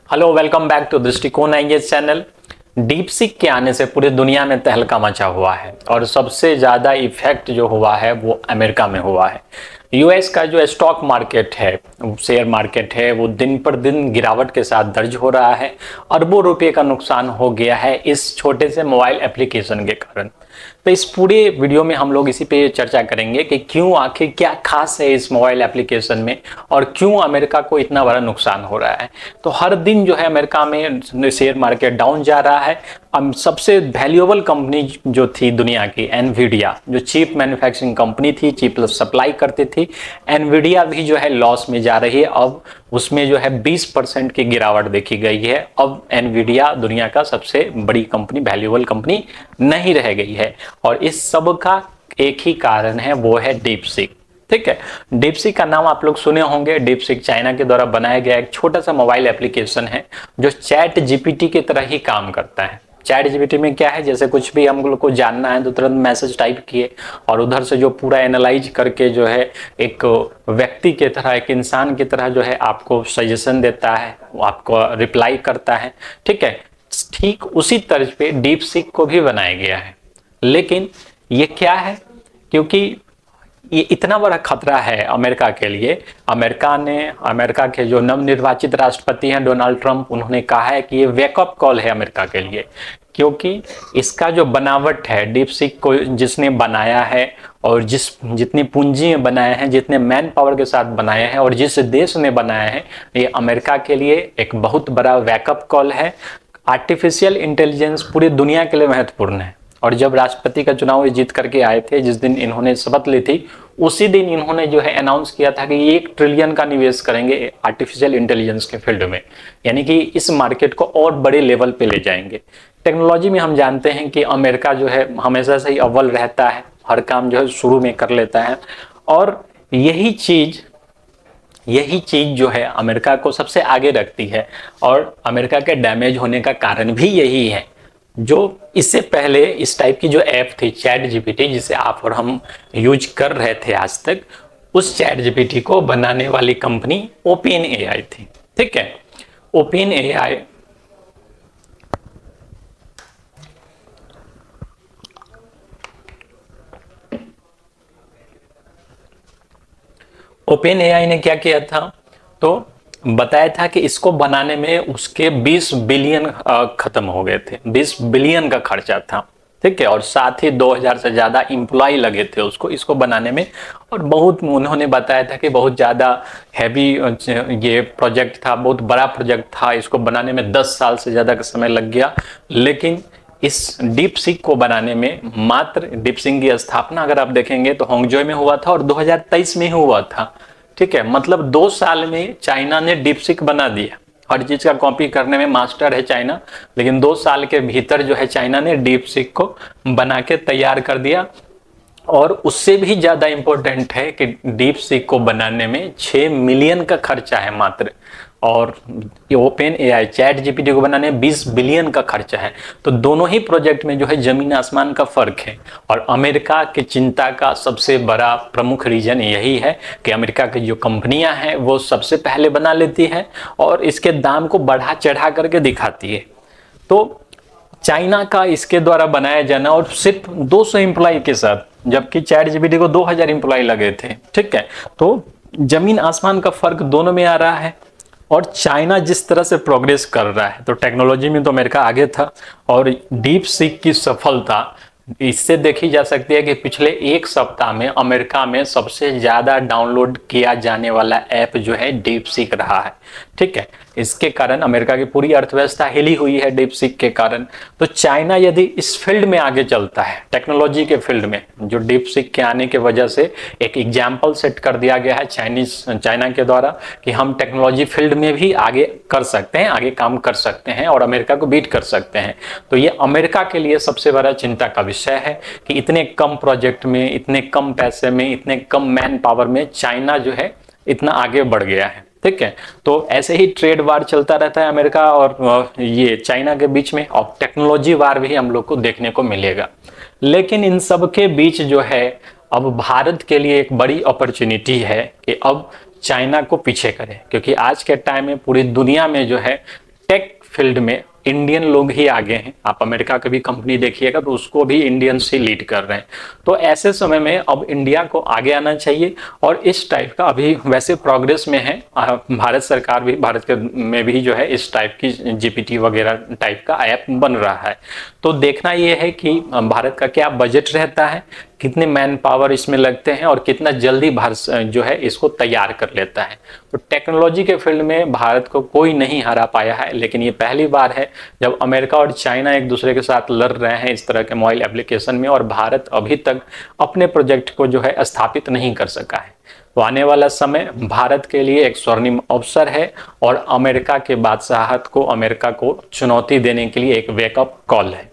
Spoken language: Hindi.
हेलो, वेलकम बैक टू दृष्टिकोण आईएएस चैनल। डीप सीक के आने से पूरी दुनिया में तहलका मचा हुआ है और सबसे ज़्यादा इफेक्ट जो हुआ है वो अमेरिका में हुआ है। यूएस का जो स्टॉक मार्केट है, शेयर मार्केट है, वो दिन पर दिन गिरावट के साथ दर्ज हो रहा है। अरबों रुपए का नुकसान हो गया है इस छोटे से मोबाइल एप्लीकेशन के कारण। तो इस पूरे वीडियो में हम लोग इसी पे चर्चा करेंगे कि क्यों, आखिर क्या खास है इस मोबाइल एप्लीकेशन में और क्यों अमेरिका को इतना बड़ा नुकसान हो रहा है। तो हर दिन जो है अमेरिका में शेयर मार्केट डाउन जा रहा है। सबसे वैल्यूएबल कंपनी जो थी दुनिया की, एनवीडिया, जो चिप मैन्युफैक्चरिंग कंपनी थी, चिप सप्लाई करती थी, एनवीडिया भी जो है लॉस में जा रही है। अब उसमें जो है 20% की गिरावट देखी गई है। अब एनवीडिया दुनिया का सबसे बड़ी कंपनी, वैल्यूएबल कंपनी नहीं रह गई है। और इस सब का एक ही कारण है, वो है डीप सीक। ठीक है, डीप सीक का नाम आप लोग सुने होंगे। डीप सीक चाइना के द्वारा बनाया गया एक छोटा सा मोबाइल एप्लीकेशन है जो चैट जीपीटी की तरह ही काम करता है। चैट जीपीटी में क्या है, जैसे कुछ भी हम लोग को जानना है तो तुरंत मैसेज टाइप किए और उधर से जो पूरा एनालाइज करके जो है एक व्यक्ति की तरह, एक इंसान की तरह जो है आपको सजेशन देता है, आपको रिप्लाई करता है। ठीक है, ठीक उसी तर्ज पे डीप सीक को भी बनाया गया है। लेकिन ये क्या है, क्योंकि ये इतना बड़ा खतरा है अमेरिका के लिए। अमेरिका के जो नवनिर्वाचित राष्ट्रपति हैं डोनाल्ड ट्रंप, उन्होंने कहा है कि ये वेकअप कॉल है अमेरिका के लिए। क्योंकि इसका जो बनावट है, डीप सीक को जिसने बनाया है और जितनी पूंजी में बनाया है, जितने मैन पावर के साथ बनाया है और जिस देश ने बनाया है, ये अमेरिका के लिए एक बहुत बड़ा वेकअप कॉल है। आर्टिफिशियल इंटेलिजेंस पूरी दुनिया के लिए महत्वपूर्ण है। और जब राष्ट्रपति का चुनाव जीत करके आए थे, जिस दिन इन्होंने शपथ ली थी, उसी दिन इन्होंने जो है अनाउंस किया था कि 1 ट्रिलियन का निवेश करेंगे आर्टिफिशियल इंटेलिजेंस के फील्ड में। यानी कि इस मार्केट को और बड़े लेवल पे ले जाएंगे। टेक्नोलॉजी में हम जानते हैं कि अमेरिका जो है हमेशा से ही अव्वल रहता है, हर काम जो है शुरू में कर लेता है। और यही चीज जो है अमेरिका को सबसे आगे रखती है और अमेरिका के डैमेज होने का कारण भी यही है। जो इससे पहले इस टाइप की जो ऐप थी चैट जीपीटी, जिसे आप और हम यूज कर रहे थे आज तक, उस चैट जीपीटी को बनाने वाली कंपनी ओपन एआई थी। ठीक है, ओपन एआई ने क्या किया था, तो बताया था कि इसको बनाने में उसके 20 बिलियन खत्म हो गए थे। 20 बिलियन का खर्चा था। ठीक है, और साथ ही 2000 से ज्यादा इंप्लॉय लगे थे इसको बनाने में। और बहुत उन्होंने बताया था कि बहुत ज्यादा हैवी ये प्रोजेक्ट था, बहुत बड़ा प्रोजेक्ट था। इसको बनाने में 10 साल से ज्यादा का समय लग गया। लेकिन इस डीप सीक को बनाने में, मात्र डीप सीक की स्थापना अगर आप देखेंगे तो होंगजोई में हुआ था और 2023 में ही हुआ था। ठीक है, मतलब 2 साल में चाइना ने डीप सीक बना दिया। हर चीज का कॉपी करने में मास्टर है चाइना, लेकिन 2 साल के भीतर जो है चाइना ने डीप सीक को बना के तैयार कर दिया। और उससे भी ज्यादा इंपॉर्टेंट है कि डीप सीक को बनाने में 6 मिलियन का खर्चा है मात्र, और ओपन एआई चैट जीपीटी को बनाने में 20 बिलियन का खर्चा है। तो दोनों ही प्रोजेक्ट में जो है जमीन आसमान का फर्क है। और अमेरिका की चिंता का सबसे बड़ा प्रमुख रीजन यही है कि अमेरिका की जो कंपनियां हैं वो सबसे पहले बना लेती है और इसके दाम को बढ़ा चढ़ा करके दिखाती है। तो चाइना का इसके द्वारा बनाया जाना, और सिर्फ 200 एम्प्लॉय के साथ, जबकि चैट जीपीटी को 2000 एम्प्लॉय लगे थे। ठीक है, तो जमीन आसमान का फर्क दोनों में आ रहा है। और चाइना जिस तरह से प्रोग्रेस कर रहा है, तो टेक्नोलॉजी में तो अमेरिका आगे था। और डीप सीक की सफलता इससे देखी जा सकती है कि पिछले 1 सप्ताह में अमेरिका में सबसे ज्यादा डाउनलोड किया जाने वाला ऐप जो है डीप सीक रहा है। ठीक है, इसके कारण अमेरिका की पूरी अर्थव्यवस्था हिली हुई है डीप सीक के कारण। तो चाइना यदि इस फील्ड में आगे चलता है, टेक्नोलॉजी के फील्ड में, जो डीप सीक के आने की वजह से एक एग्जाम्पल सेट कर दिया गया है चाइना के द्वारा कि हम टेक्नोलॉजी फील्ड में भी आगे कर सकते हैं, आगे काम कर सकते हैं और अमेरिका को बीट कर सकते हैं। तो ये अमेरिका के लिए सबसे बड़ा चिंता का विषय है कि इतने कम प्रोजेक्ट में, इतने कम पैसे में, इतने कम मैन पावर में चाइना जो है इतना आगे बढ़ गया है। ठीक है, तो ऐसे ही ट्रेड वार चलता रहता है अमेरिका और ये चाइना के बीच में, और टेक्नोलॉजी वार भी हम लोग को देखने को मिलेगा। लेकिन इन सब के बीच जो है अब भारत के लिए एक बड़ी अपॉर्चुनिटी है कि अब चाइना को पीछे करें, क्योंकि आज के टाइम में पूरी दुनिया में जो है फील्ड में इंडियन लोग ही आगे हैं। आप अमेरिका की भी कंपनी देखिएगा तो उसको भी इंडियंस ही लीड कर रहे हैं। तो ऐसे समय में अब इंडिया को आगे आना चाहिए और इस टाइप का अभी वैसे प्रोग्रेस में है। भारत सरकार भी, भारत के में भी जो है इस टाइप की जीपीटी वगैरह टाइप का ऐप बन रहा है। तो देखना ये है कि भारत का क्या बजट रहता है, कितने मैन पावर इसमें लगते हैं और कितना जल्दी भारत जो है इसको तैयार कर लेता है। तो टेक्नोलॉजी के फील्ड में भारत को कोई नहीं हरा पाया है, लेकिन ये पहली बार है जब अमेरिका और चाइना एक दूसरे के साथ लड़ रहे हैं इस तरह के मोबाइल एप्लीकेशन में, और भारत अभी तक अपने प्रोजेक्ट को जो है स्थापित नहीं कर सका है। तो आने वाला समय भारत के लिए एक स्वर्णिम अवसर है और अमेरिका के बादशाहत को, अमेरिका को चुनौती देने के लिए एक वेकअप कॉल है।